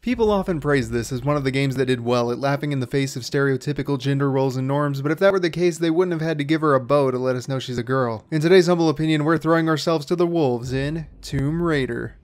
People often praise this as one of the games that did well at laughing in the face of stereotypical gender roles and norms, but if that were the case, they wouldn't have had to give her a bow to let us know she's a girl. In today's humble opinion, we're throwing ourselves to the wolves in Tomb Raider.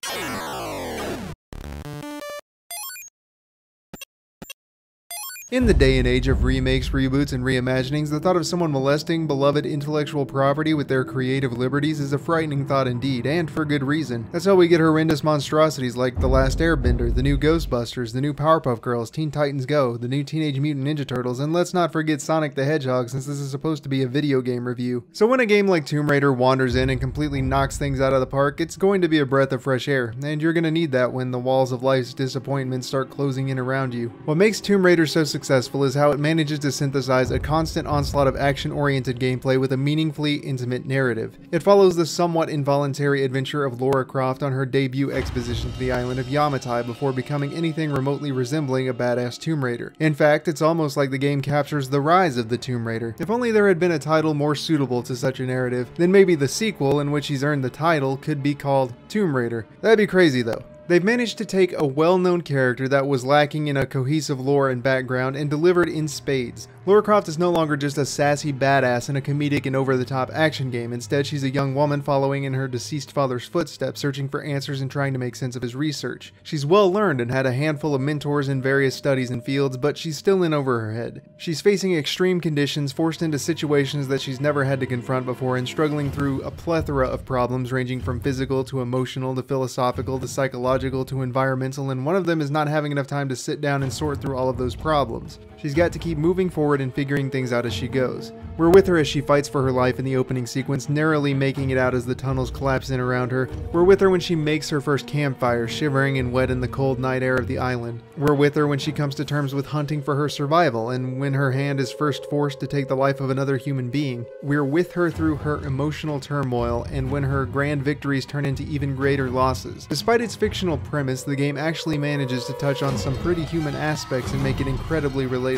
In the day and age of remakes, reboots, and reimaginings, the thought of someone molesting beloved intellectual property with their creative liberties is a frightening thought indeed, and for good reason. That's how we get horrendous monstrosities like The Last Airbender, the new Ghostbusters, the new Powerpuff Girls, Teen Titans Go, the new Teenage Mutant Ninja Turtles, and let's not forget Sonic the Hedgehog since this is supposed to be a video game review. So when a game like Tomb Raider wanders in and completely knocks things out of the park, it's going to be a breath of fresh air, and you're going to need that when the walls of life's disappointments start closing in around you. What makes Tomb Raider so successful is how it manages to synthesize a constant onslaught of action-oriented gameplay with a meaningfully intimate narrative. It follows the somewhat involuntary adventure of Lara Croft on her debut exposition to the island of Yamatai before becoming anything remotely resembling a badass Tomb Raider. In fact, it's almost like the game captures the rise of the Tomb Raider. If only there had been a title more suitable to such a narrative, then maybe the sequel, in which he's earned the title, could be called Tomb Raider. That'd be crazy though. They've managed to take a well-known character that was lacking in a cohesive lore and background and delivered in spades. Lara Croft is no longer just a sassy badass in a comedic and over-the-top action game. Instead, she's a young woman following in her deceased father's footsteps, searching for answers and trying to make sense of his research. She's well-learned and had a handful of mentors in various studies and fields, but she's still in over her head. She's facing extreme conditions, forced into situations that she's never had to confront before, and struggling through a plethora of problems ranging from physical to emotional to philosophical to psychological to environmental, and one of them is not having enough time to sit down and sort through all of those problems. She's got to keep moving forward and figuring things out as she goes. We're with her as she fights for her life in the opening sequence, narrowly making it out as the tunnels collapse in around her. We're with her when she makes her first campfire, shivering and wet in the cold night air of the island. We're with her when she comes to terms with hunting for her survival, and when her hand is first forced to take the life of another human being. We're with her through her emotional turmoil, and when her grand victories turn into even greater losses. Despite its fictional premise, the game actually manages to touch on some pretty human aspects and make it incredibly relatable.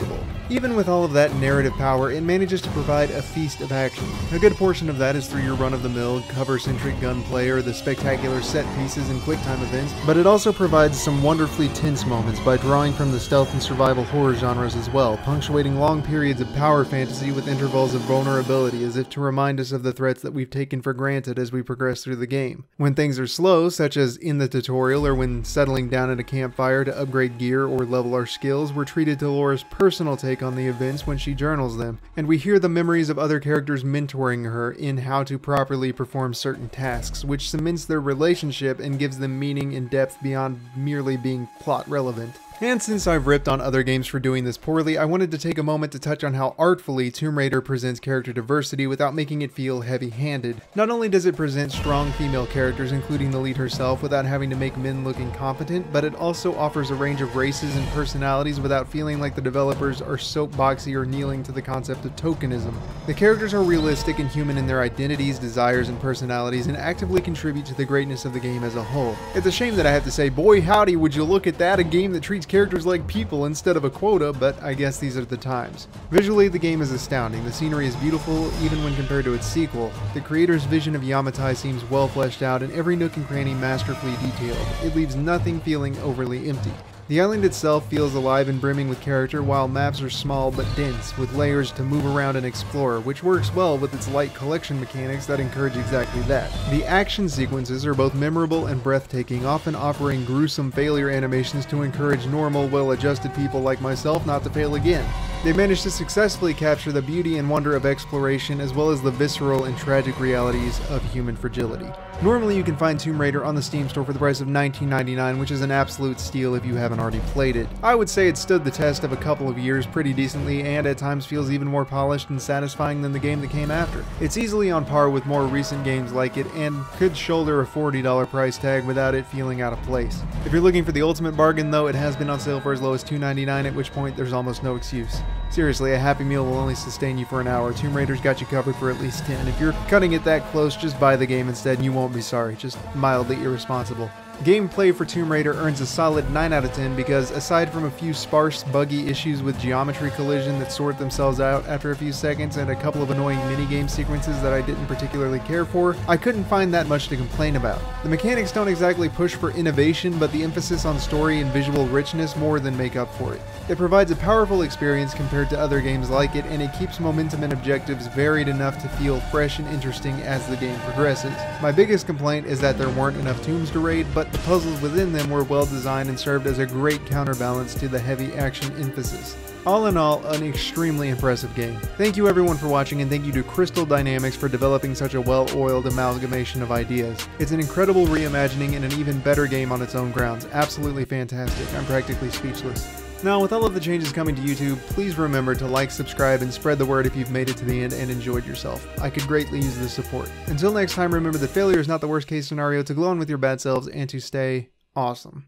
Even with all of that narrative power, it manages to provide a feast of action. A good portion of that is through your run-of-the-mill, cover-centric gunplay or the spectacular set pieces and quick-time events, but it also provides some wonderfully tense moments by drawing from the stealth and survival horror genres as well, punctuating long periods of power fantasy with intervals of vulnerability as if to remind us of the threats that we've taken for granted as we progress through the game. When things are slow, such as in the tutorial or when settling down at a campfire to upgrade gear or level our skills, we're treated to Laura's personal take on the events when she journals them, and we hear the memories of other characters mentoring her in how to properly perform certain tasks, which cements their relationship and gives them meaning and depth beyond merely being plot relevant. And since I've ripped on other games for doing this poorly, I wanted to take a moment to touch on how artfully Tomb Raider presents character diversity without making it feel heavy-handed. Not only does it present strong female characters, including the lead herself, without having to make men look incompetent, but it also offers a range of races and personalities without feeling like the developers are soapboxy or kneeling to the concept of tokenism. The characters are realistic and human in their identities, desires, and personalities, and actively contribute to the greatness of the game as a whole. It's a shame that I have to say, boy howdy, would you look at that, a game that treats characters like people instead of a quota, but I guess these are the times. Visually, the game is astounding. The scenery is beautiful even when compared to its sequel. The creator's vision of Yamatai seems well fleshed out and every nook and cranny masterfully detailed. It leaves nothing feeling overly empty. The island itself feels alive and brimming with character, while maps are small but dense, with layers to move around and explore, which works well with its light collection mechanics that encourage exactly that. The action sequences are both memorable and breathtaking, often offering gruesome failure animations to encourage normal, well-adjusted people like myself not to fail again. They managed to successfully capture the beauty and wonder of exploration, as well as the visceral and tragic realities of human fragility. Normally you can find Tomb Raider on the Steam store for the price of $19.99, which is an absolute steal if you haven't already played it. I would say it stood the test of a couple of years pretty decently, and at times feels even more polished and satisfying than the game that came after. It's easily on par with more recent games like it, and could shoulder a $40 price tag without it feeling out of place. If you're looking for the ultimate bargain though, it has been on sale for as low as $2.99, at which point there's almost no excuse. Seriously, a Happy Meal will only sustain you for an hour. Tomb Raider's got you covered for at least 10. If you're cutting it that close, just buy the game instead and you won't be sorry. Just mildly irresponsible. Gameplay for Tomb Raider earns a solid 9 out of 10 because, aside from a few sparse, buggy issues with geometry collision that sort themselves out after a few seconds and a couple of annoying minigame sequences that I didn't particularly care for, I couldn't find that much to complain about. The mechanics don't exactly push for innovation, but the emphasis on story and visual richness more than make up for it. It provides a powerful experience compared to other games like it, and it keeps momentum and objectives varied enough to feel fresh and interesting as the game progresses. My biggest complaint is that there weren't enough tombs to raid, but the puzzles within them were well designed and served as a great counterbalance to the heavy action emphasis. All in all, an extremely impressive game. Thank you everyone for watching, and thank you to Crystal Dynamics for developing such a well-oiled amalgamation of ideas. It's an incredible reimagining and an even better game on its own grounds. Absolutely fantastic. I'm practically speechless. Now, with all of the changes coming to YouTube, please remember to like, subscribe, and spread the word if you've made it to the end and enjoyed yourself. I could greatly use the support. Until next time, remember that failure is not the worst case scenario, to glow on with your bad selves, and to stay awesome.